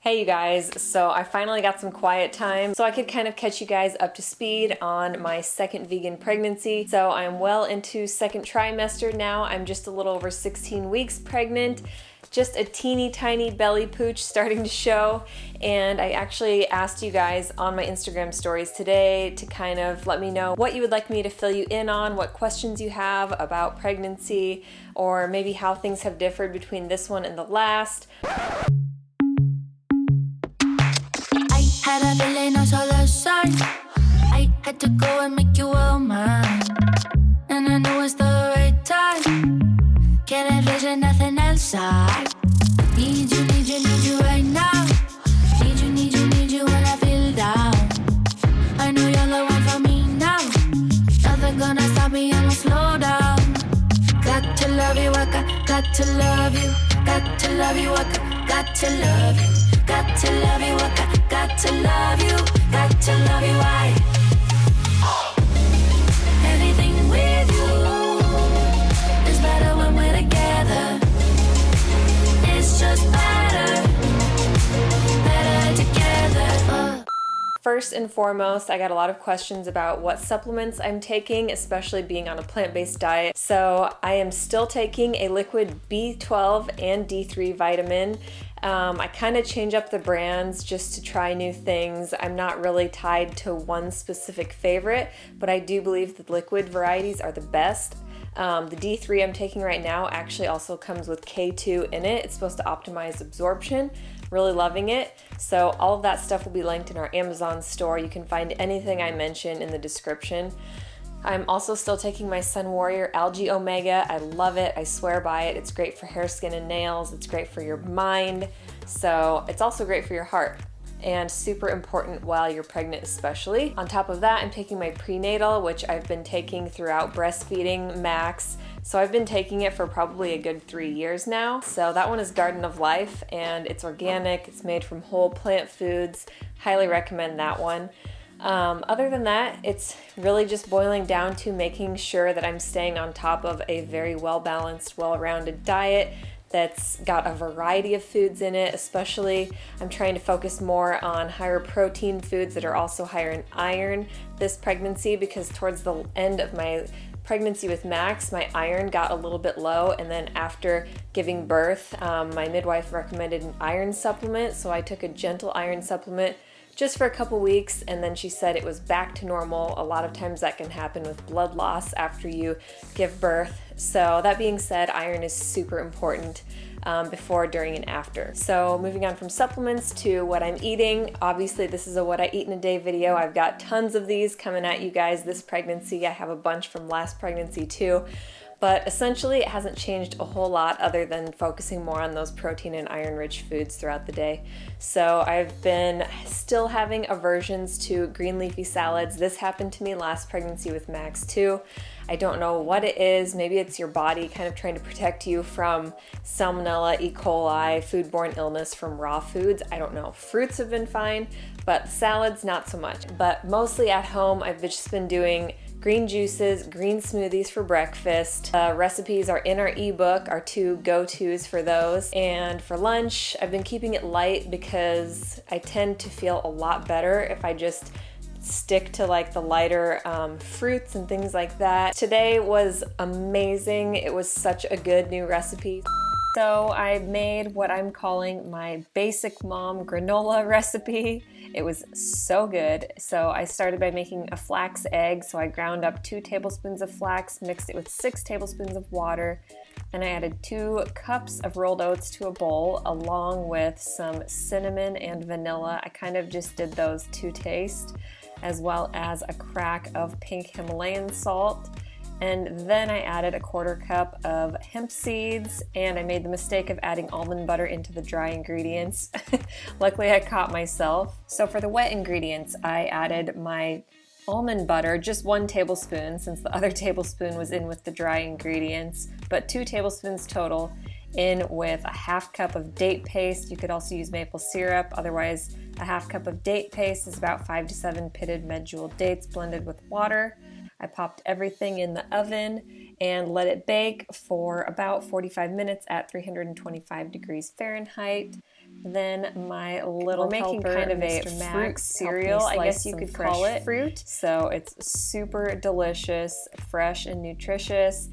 Hey you guys, so I finally got some quiet time so I could kind of catch you guys up to speed on my second vegan pregnancy. So I'm well into second trimester now. I'm just a little over 16 weeks pregnant. Just a teeny tiny belly pooch starting to show, and I actually asked you guys on my Instagram stories today to kind of let me know what you would like me to fill you in on, what questions you have about pregnancy, or maybe how things have differed between this one and the last. Had a feeling I saw the sign. I had to go and make you all mine, and I know it's the right time. Can't envision nothing else. I need you right now. Need you when I feel down. I know you're the one for me now. Nothing gonna stop me, I'ma slow down. Got to love you, I got to love you. Got to love you, I got to love you. Got to love you, I got to love you. Got to love you, everything with you is better when we're together. It's just better together. First and foremost, I got a lot of questions about what supplements I'm taking, especially being on a plant-based diet. So I am still taking a liquid B12 and D3 vitamin. I kind of change up the brands just to try new things. I'm not really tied to one specific favorite, but I do believe the liquid varieties are the best. The D3 I'm taking right now actually also comes with K2 in it. It's supposed to optimize absorption. Really loving it. So all of that stuff will be linked in our Amazon store. You can find anything I mention in the description. I'm also still taking my Sun Warrior Algae Omega. I love it. I swear by it. It's great for hair, skin, and nails. It's great for your mind. So it's also great for your heart, and super important while you're pregnant especially. On top of that, I'm taking my prenatal, which I've been taking throughout breastfeeding Max. So I've been taking it for probably a good 3 years now. So that one is Garden of Life, and it's organic. It's made from whole plant foods. Highly recommend that one. Other than that, it's really just boiling down to making sure that I'm staying on top of a very well-balanced, well-rounded diet that's got a variety of foods in it. Especially, I'm trying to focus more on higher protein foods that are also higher in iron this pregnancy, because towards the end of my pregnancy with Max, my iron got a little bit low, and then after giving birth, my midwife recommended an iron supplement, so I took a gentle iron supplement just for a couple weeks, and then she said it was back to normal. A lot of times that can happen with blood loss after you give birth. So that being said, iron is super important before, during, and after. So moving on from supplements to what I'm eating. Obviously, this is a what I eat in a day video. I've got tons of these coming at you guys this pregnancy. I have a bunch from last pregnancy too. But essentially, it hasn't changed a whole lot other than focusing more on those protein and iron-rich foods throughout the day. So I've been still having aversions to green leafy salads. This happened to me last pregnancy with Max too. I don't know what it is. Maybe it's your body kind of trying to protect you from salmonella, E. coli, foodborne illness from raw foods. I don't know. Fruits have been fine, but salads not so much. But mostly at home, I've just been doing green juices, green smoothies for breakfast. Recipes are in our ebook, our two go-tos for those. And for lunch, I've been keeping it light because I tend to feel a lot better if I just stick to like the lighter fruits and things like that. Today was amazing. It was such a good new recipe. So I made what I'm calling my basic mom granola recipe. It was so good. So I started by making a flax egg. So I ground up 2 tablespoons of flax, mixed it with 6 tablespoons of water, and I added 2 cups of rolled oats to a bowl, along with some cinnamon and vanilla. I kind of just did those to taste, as well as a crack of pink Himalayan salt. And then I added a 1/4 cup of hemp seeds, and I made the mistake of adding almond butter into the dry ingredients. Luckily, I caught myself. So for the wet ingredients, I added my almond butter, just 1 tablespoon, since the other tablespoon was in with the dry ingredients, but 2 tablespoons total, in with a 1/2 cup of date paste. You could also use maple syrup. Otherwise, a 1/2 cup of date paste is about 5 to 7 pitted medjool dates blended with water. I popped everything in the oven and let it bake for about 45 minutes at 325 degrees Fahrenheit. Then my little making kind of a fruit cereal, I guess you could call it. Fruit. So it's super delicious, fresh and nutritious.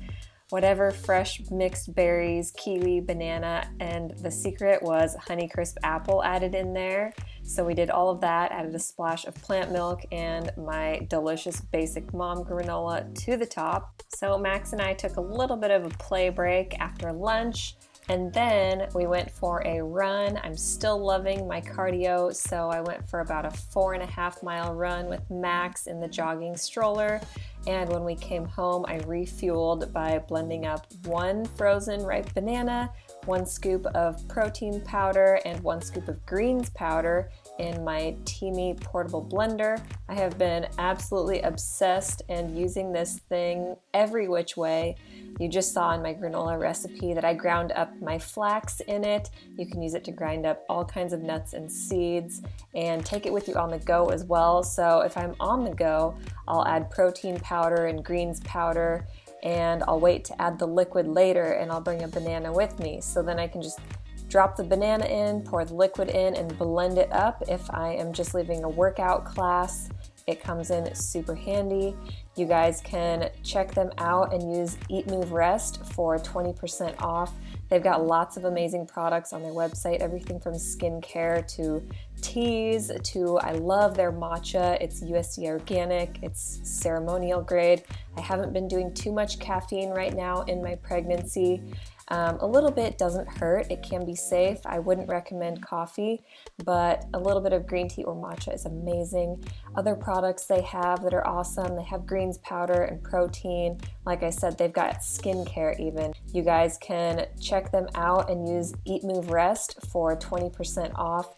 Whatever fresh mixed berries, kiwi, banana, and the secret was Honeycrisp apple added in there. So we did all of that, added a splash of plant milk and my delicious basic mom granola to the top. So Max and I took a little bit of a play break after lunch, and then we went for a run. I'm still loving my cardio, so I went for about a 4.5-mile run with Max in the jogging stroller. And when we came home, I refueled by blending up 1 frozen ripe banana, 1 scoop of protein powder, and 1 scoop of greens powder in my Teamy portable blender. I have been absolutely obsessed and using this thing every which way. You just saw in my granola recipe that I ground up my flax in it. You can use it to grind up all kinds of nuts and seeds and take it with you on the go as well. So if I'm on the go, I'll add protein powder and greens powder, and I'll wait to add the liquid later, and I'll bring a banana with me. So then I can just drop the banana in, pour the liquid in, and blend it up. If I am just leaving a workout class, it comes in super handy. You guys can check them out and use EatMoveRest for 20% off. They've got lots of amazing products on their website, everything from skincare to teas to, I love their matcha. It's USDA organic, it's ceremonial grade. I haven't been doing too much caffeine right now in my pregnancy. A little bit doesn't hurt. It can be safe. I wouldn't recommend coffee, but a little bit of green tea or matcha is amazing. Other products they have that are awesome, they have greens powder and protein. Like I said, they've got skincare even. You guys can check them out and use EatMoveRest for 20% off.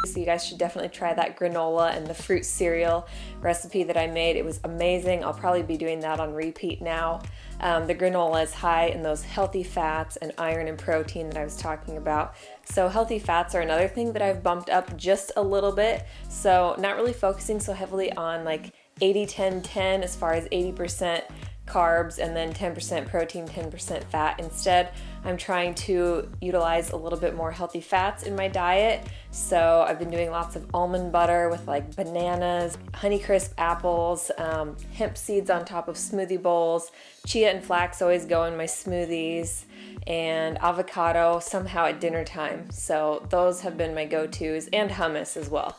So you guys should definitely try that granola and the fruit cereal recipe that I made. It was amazing. I'll probably be doing that on repeat now. The granola is high in those healthy fats and iron and protein that I was talking about. So healthy fats are another thing that I've bumped up just a little bit. So not really focusing so heavily on like 80-10-10 as far as 80% carbs and then 10% protein, 10% fat. Instead, I'm trying to utilize a little bit more healthy fats in my diet. So I've been doing lots of almond butter with like bananas, Honeycrisp apples, hemp seeds on top of smoothie bowls, chia and flax always go in my smoothies, and avocado somehow at dinner time. So those have been my go-tos, and hummus as well.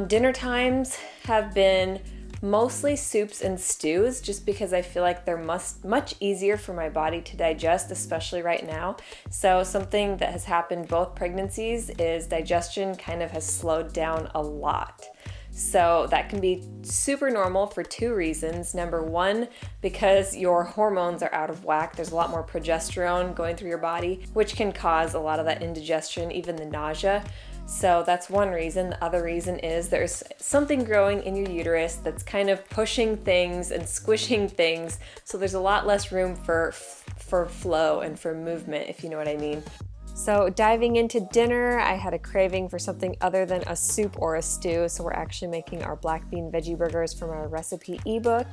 Dinner times have been mostly soups and stews, just because I feel like they're much easier for my body to digest, especially right now. So something that has happened both pregnancies is digestion kind of has slowed down a lot. So that can be super normal for 2 reasons. Number 1, because your hormones are out of whack. There's a lot more progesterone going through your body, which can cause a lot of that indigestion, even the nausea. So that's one reason. The other reason is there's something growing in your uterus that's kind of pushing things and squishing things. So there's a lot less room for flow and for movement, if you know what I mean. So diving into dinner, I had a craving for something other than a soup or a stew. So we're actually making our black bean veggie burgers from our recipe ebook.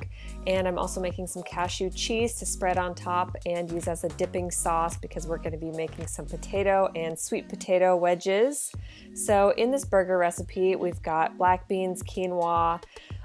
And I'm also making some cashew cheese to spread on top and use as a dipping sauce, because we're going to be making some potato and sweet potato wedges. So in this burger recipe, we've got black beans, quinoa,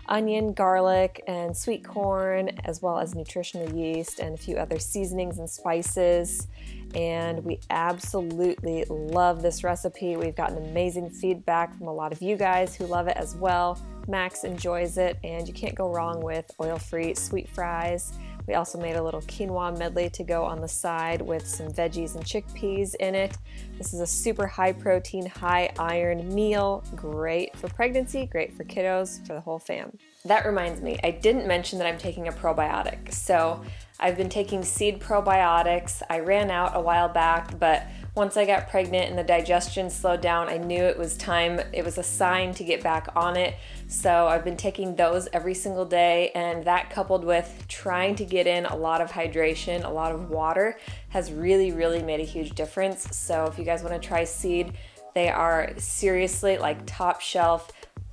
onion, garlic, and sweet corn, as well as nutritional yeast and a few other seasonings and spices. And we absolutely love this recipe. We've gotten amazing feedback from a lot of you guys who love it as well. Max enjoys it, and you can't go wrong with oil-free sweet fries. We also made a little quinoa medley to go on the side with some veggies and chickpeas in it. This is a super high protein, high iron meal. Great for pregnancy, great for kiddos, for the whole fam. That reminds me, I didn't mention that I'm taking a probiotic. So I've been taking seed probiotics. I ran out a while back, but once I got pregnant and the digestion slowed down, I knew it was time. It was a sign to get back on it. So I've been taking those every single day, and that coupled with trying to get in a lot of hydration, a lot of water, has really, really made a huge difference. So if you guys want to try seed, they are seriously like top shelf,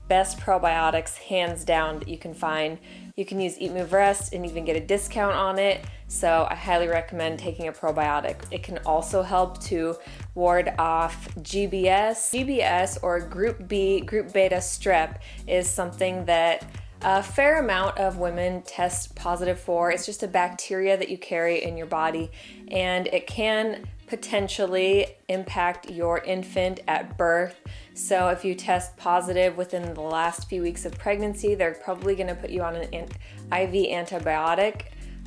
best probiotics hands down that you can find You can use EatMoveRest and even get a discount on it. So I highly recommend taking a probiotic. It can also help to ward off GBS. GBS, or Group B, Group Beta strep, is something that a fair amount of women test positive for. It's just a bacteria that you carry in your body, and it can potentially impact your infant at birth. So if you test positive within the last few weeks of pregnancy, they're probably going to put you on an IV antibiotic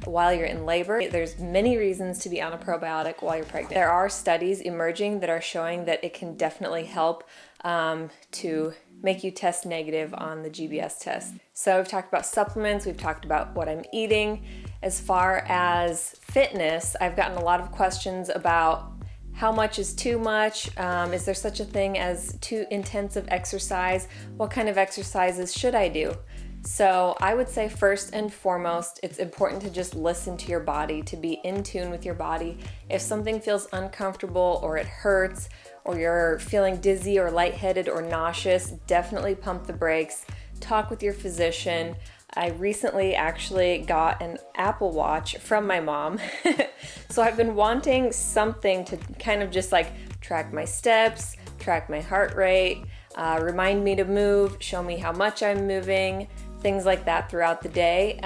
while you're in labor. There's many reasons to be on a probiotic while you're pregnant. There are studies emerging that are showing that it can definitely help to make you test negative on the GBS test. So we've talked about supplements, we've talked about what I'm eating. As far as fitness, I've gotten a lot of questions about how much is too much? Is there such a thing as too intensive exercise? What kind of exercises should I do? So I would say first and foremost, it's important to just listen to your body, to be in tune with your body. If something feels uncomfortable or it hurts, or you're feeling dizzy or lightheaded or nauseous, definitely pump the brakes. Talk with your physician. I recently actually got an Apple Watch from my mom. So I've been wanting something to kind of just like track my steps, track my heart rate, remind me to move, show me how much I'm moving, things like that throughout the day.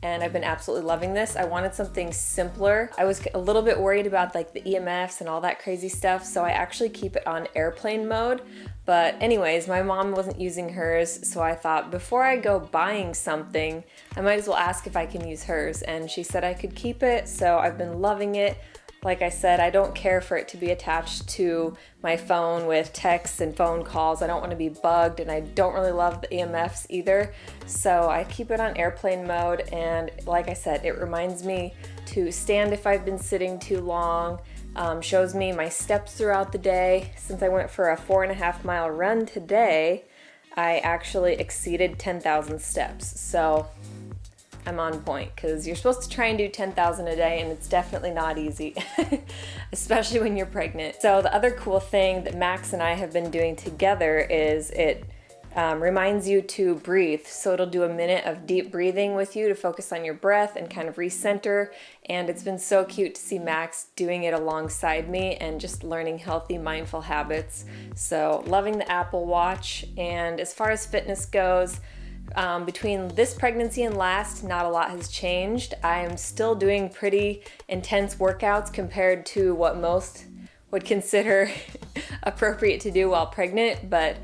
And I've been absolutely loving this. I wanted something simpler. I was a little bit worried about like the EMFs and all that crazy stuff, so I actually keep it on airplane mode. But anyways, my mom wasn't using hers, so I thought before I go buying something, I might as well ask if I can use hers, and she said I could keep it, so I've been loving it. Like I said, I don't care for it to be attached to my phone with texts and phone calls. I don't want to be bugged, and I don't really love the EMFs either. So I keep it on airplane mode, and like I said, it reminds me to stand if I've been sitting too long, shows me my steps throughout the day. Since I went for a 4.5 mile run today, I actually exceeded 10,000 steps. So I'm on point, because you're supposed to try and do 10,000 a day, and it's definitely not easy, especially when you're pregnant. So the other cool thing that Max and I have been doing together is it reminds you to breathe. So it'll do a minute of deep breathing with you to focus on your breath and kind of recenter. And it's been so cute to see Max doing it alongside me and just learning healthy, mindful habits. So loving the Apple Watch. And as far as fitness goes, between this pregnancy and last, not a lot has changed. I am still doing pretty intense workouts compared to what most would consider appropriate to do while pregnant, but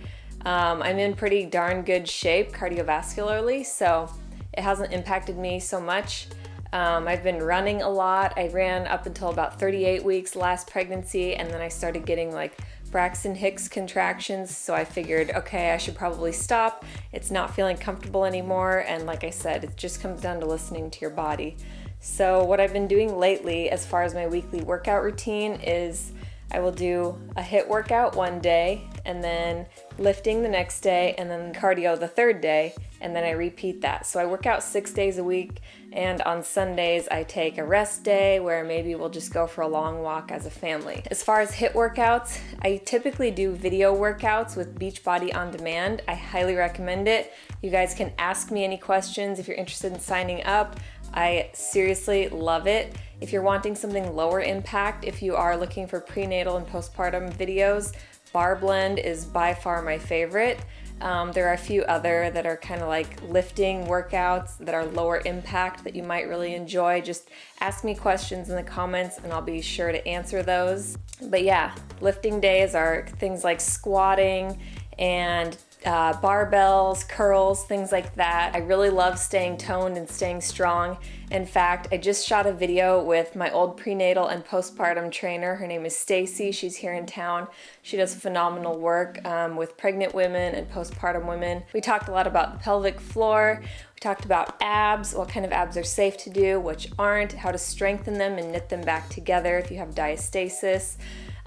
I'm in pretty darn good shape cardiovascularly, so it hasn't impacted me so much. I've been running a lot. I ran up until about 38 weeks last pregnancy, and then I started getting like Braxton Hicks contractions, so I figured, okay, I should probably stop. It's not feeling comfortable anymore, and like I said, it just comes down to listening to your body. So what I've been doing lately as far as my weekly workout routine is I will do a HIIT workout one day, and then lifting the next day, and then cardio the third day, and then I repeat that. So I work out 6 days a week, and on Sundays I take a rest day where maybe we'll just go for a long walk as a family. As far as HIIT workouts, I typically do video workouts with Beachbody On Demand. I highly recommend it. You guys can ask me any questions if you're interested in signing up. I seriously love it. If you're wanting something lower impact, if you are looking for prenatal and postpartum videos, Bar Blend is by far my favorite. There are a few other that are kind of like lifting workouts that are lower impact that you might really enjoy. Just ask me questions in the comments and I'll be sure to answer those. But yeah, lifting days are things like squatting and barbells, curls, things like that. I really love staying toned and staying strong. In fact, I just shot a video with my old prenatal and postpartum trainer. Her name is Stacy. She's here in town. She does phenomenal work with pregnant women and postpartum women. We talked a lot about the pelvic floor. We talked about abs, what kind of abs are safe to do, which aren't, how to strengthen them and knit them back together if you have diastasis.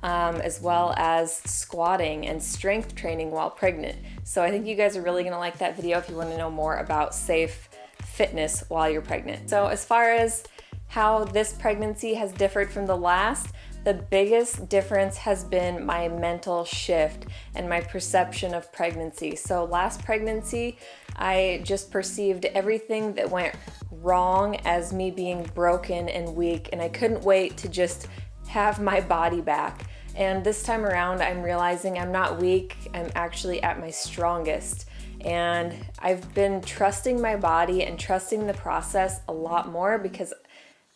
As well as squatting and strength training while pregnant. So I think you guys are really gonna like that video if you wanna know more about safe fitness while you're pregnant. So as far as how this pregnancy has differed from the last The biggest difference has been my mental shift and my perception of pregnancy. So last pregnancy, I just perceived everything that went wrong as me being broken and weak, and I couldn't wait to just have my body back. And this time around, I'm realizing I'm not weak, I'm actually at my strongest. And I've been trusting my body and trusting the process a lot more because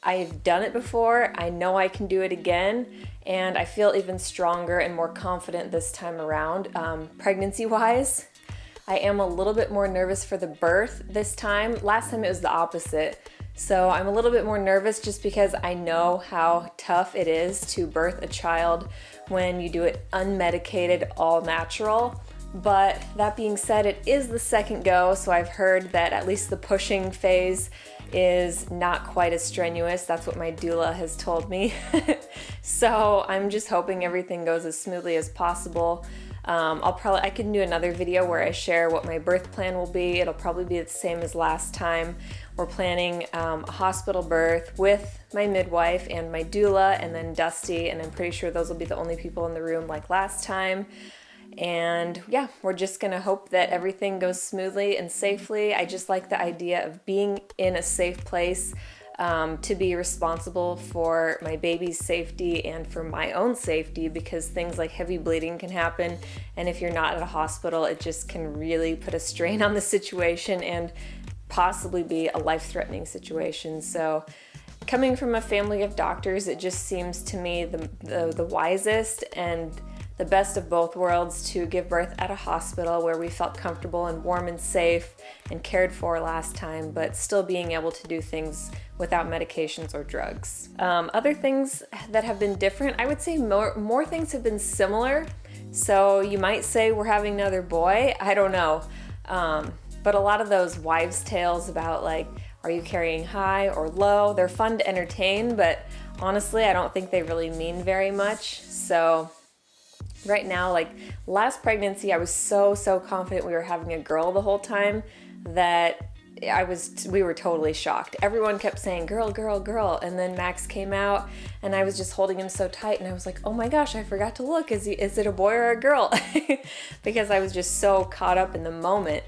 I've done it before, I know I can do it again, and I feel even stronger and more confident this time around. Pregnancy-wise, I am a little bit more nervous for the birth this time. Last time it was the opposite. So I'm a little bit more nervous just because I know how tough it is to birth a child when you do it unmedicated, all natural. But that being said, it is the second go, so I've heard that at least the pushing phase is not quite as strenuous. That's what my doula has told me. So I'm just hoping everything goes as smoothly as possible. I can do another video where I share what my birth plan will be. It'll probably be the same as last time. We're planning a hospital birth with my midwife and my doula and then Dusty, and I'm pretty sure those will be the only people in the room like last time. And yeah, we're just gonna hope that everything goes smoothly and safely. I just like the idea of being in a safe place to be responsible for my baby's safety and for my own safety, because things like heavy bleeding can happen, and if you're not at a hospital, it just can really put a strain on the situation and possibly be a life-threatening situation. So coming from a family of doctors, it just seems to me the wisest and the best of both worlds to give birth at a hospital where we felt comfortable and warm and safe and cared for last time, but still being able to do things without medications or drugs. Other things that have been different, I would say more things have been similar. So you might say we're having another boy, I don't know. But a lot of those wives' tales about like, are you carrying high or low? They're fun to entertain, but honestly, I don't think they really mean very much. So right now, like last pregnancy, I was so confident we were having a girl the whole time that we were totally shocked. Everyone kept saying girl, girl, girl, and then Max came out and I was just holding him so tight and I was like, oh my gosh, I forgot to look. Is it a boy or a girl? Because I was just so caught up in the moment.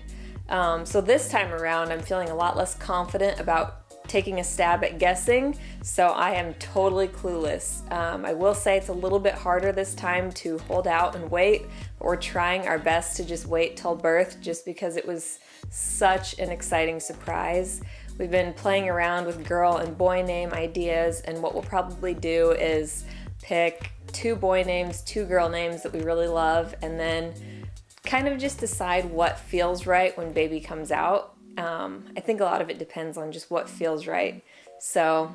So this time around, I'm feeling a lot less confident about taking a stab at guessing, so I am totally clueless. I will say it's a little bit harder this time to hold out and wait, but we're trying our best to just wait till birth just because it was such an exciting surprise. We've been playing around with girl and boy name ideas, and what we'll probably do is pick 2 boy names, 2 girl names that we really love, and then kind of just decide what feels right when baby comes out. I think a lot of it depends on just what feels right. So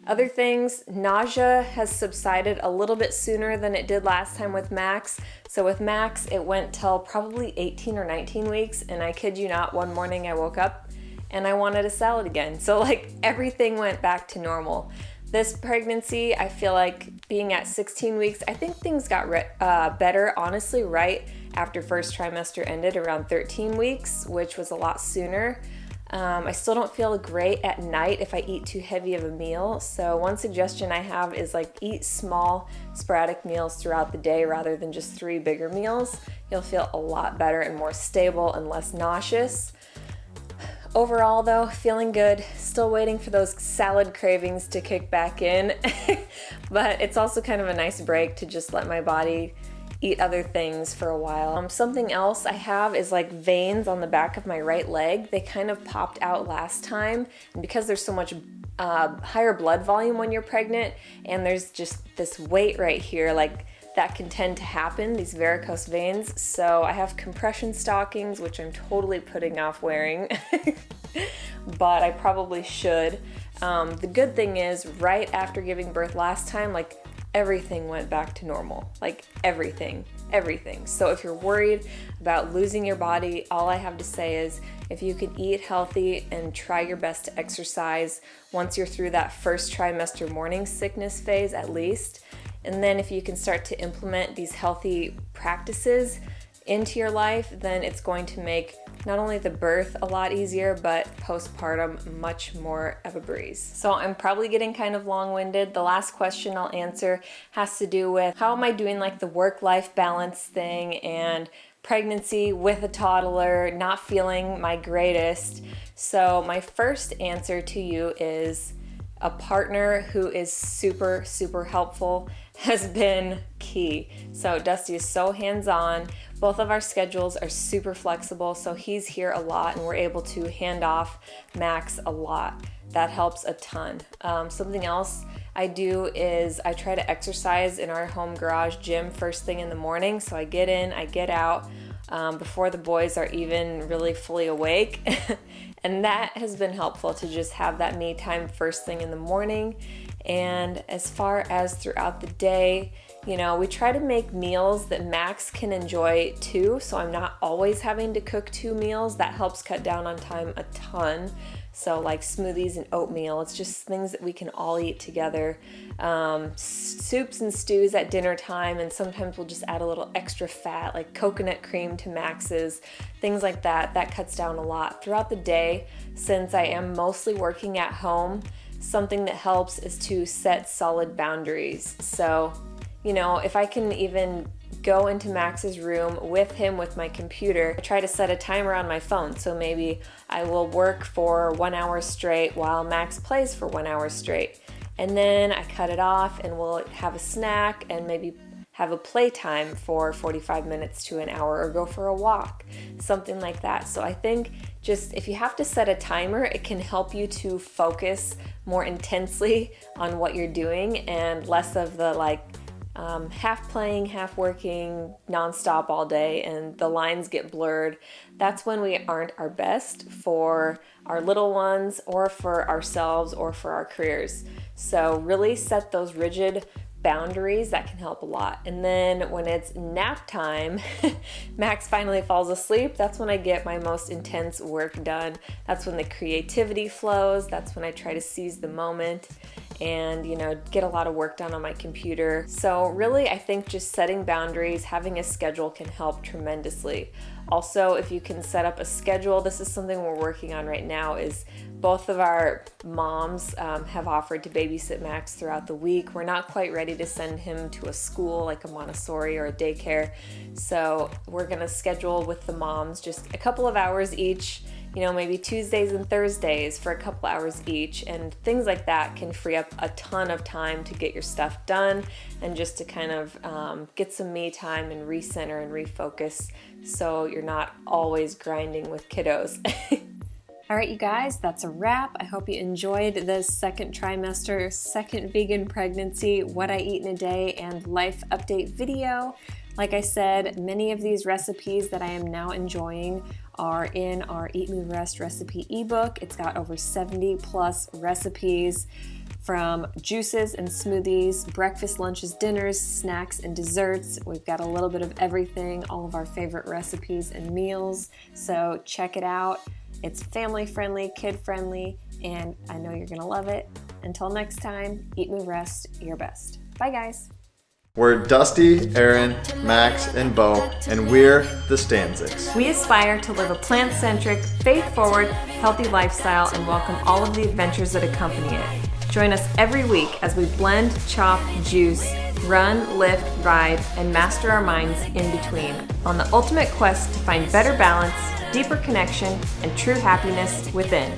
other things, nausea has subsided a little bit sooner than it did last time with Max. So with Max, it went till probably 18 or 19 weeks, and I kid you not, one morning I woke up and I wanted a salad again. So like everything went back to normal. This pregnancy, I feel like being at 16 weeks, I think things got better, honestly, right after first trimester ended around 13 weeks, which was a lot sooner. I still don't feel great at night if I eat too heavy of a meal. So one suggestion I have is like eat small sporadic meals throughout the day rather than just 3 bigger meals. You'll feel a lot better and more stable and less nauseous. Overall though, feeling good, still waiting for those salad cravings to kick back in, but it's also kind of a nice break to just let my body eat other things for a while. Something else I have is like veins on the back of my right leg. They kind of popped out last time, and because there's so much higher blood volume when you're pregnant, and there's just this weight right here, like that can tend to happen, these varicose veins. So I have compression stockings, which I'm totally putting off wearing, but I probably should. The good thing is, right after giving birth last time, like everything went back to normal, like everything. So if you're worried about losing your body, all I have to say is if you can eat healthy and try your best to exercise once you're through that first trimester morning sickness phase at least, and then if you can start to implement these healthy practices, into your life, then it's going to make not only the birth a lot easier, but postpartum much more of a breeze. So I'm probably getting kind of long-winded. The last question I'll answer has to do with how am I doing like the work-life balance thing and pregnancy with a toddler, not feeling my greatest. So my first answer to you is a partner who is super, super helpful has been key. So Dusty is so hands-on. Both of our schedules are super flexible, so he's here a lot and we're able to hand off Max a lot. That helps a ton. Something else I do is I try to exercise in our home garage gym first thing in the morning. So I get in, I get out before the boys are even really fully awake. And that has been helpful to just have that me time first thing in the morning. And as far as throughout the day, you know, we try to make meals that Max can enjoy too, so I'm not always having to cook 2 meals. That helps cut down on time a ton. So like smoothies and oatmeal, it's just things that we can all eat together. Soups and stews at dinner time, and sometimes we'll just add a little extra fat, like coconut cream to Max's, things like that. That cuts down a lot. Throughout the day, since I am mostly working at home, something that helps is to set solid boundaries. So, you know, if I can even go into Max's room with him with my computer, I try to set a timer on my phone. So maybe I will work for 1 hour straight while Max plays for 1 hour straight. And then I cut it off and we'll have a snack and maybe have a playtime for 45 minutes to an hour or go for a walk, something like that. So I think just if you have to set a timer, it can help you to focus more intensely on what you're doing and less of the like half playing, half working, nonstop all day, and the lines get blurred. That's when we aren't our best for our little ones or for ourselves or for our careers. So really set those rigid boundaries. That can help a lot. And then when it's nap time, Max finally falls asleep. That's when I get my most intense work done. That's when the creativity flows. That's when I try to seize the moment and, you know, get a lot of work done on my computer. So really, I think just setting boundaries, having a schedule can help tremendously. Also, if you can set up a schedule, this is something we're working on right now, is both of our moms have offered to babysit Max throughout the week. We're not quite ready to send him to a school like a Montessori or a daycare. So we're gonna schedule with the moms just a couple of hours each, you know, maybe Tuesdays and Thursdays for a couple hours each, and things like that can free up a ton of time to get your stuff done and just to kind of get some me time and recenter and refocus so you're not always grinding with kiddos. All right, you guys, that's a wrap. I hope you enjoyed this second trimester, second vegan pregnancy, what I eat in a day, and life update video. Like I said, many of these recipes that I am now enjoying are in our EatMoveRest recipe ebook. It's got over 70 plus recipes from juices and smoothies, breakfast, lunches, dinners, snacks, and desserts. We've got a little bit of everything, all of our favorite recipes and meals. So check it out. It's family friendly, kid friendly, and I know you're gonna love it. Until next time, eat, move, rest, your best. Bye guys. We're Dusty, Erin, Max, and Bo, and we're the Stanzics. We aspire to live a plant-centric, faith-forward, healthy lifestyle and welcome all of the adventures that accompany it. Join us every week as we blend, chop, juice, run, lift, ride, and master our minds in between on the ultimate quest to find better balance, deeper connection, and true happiness within.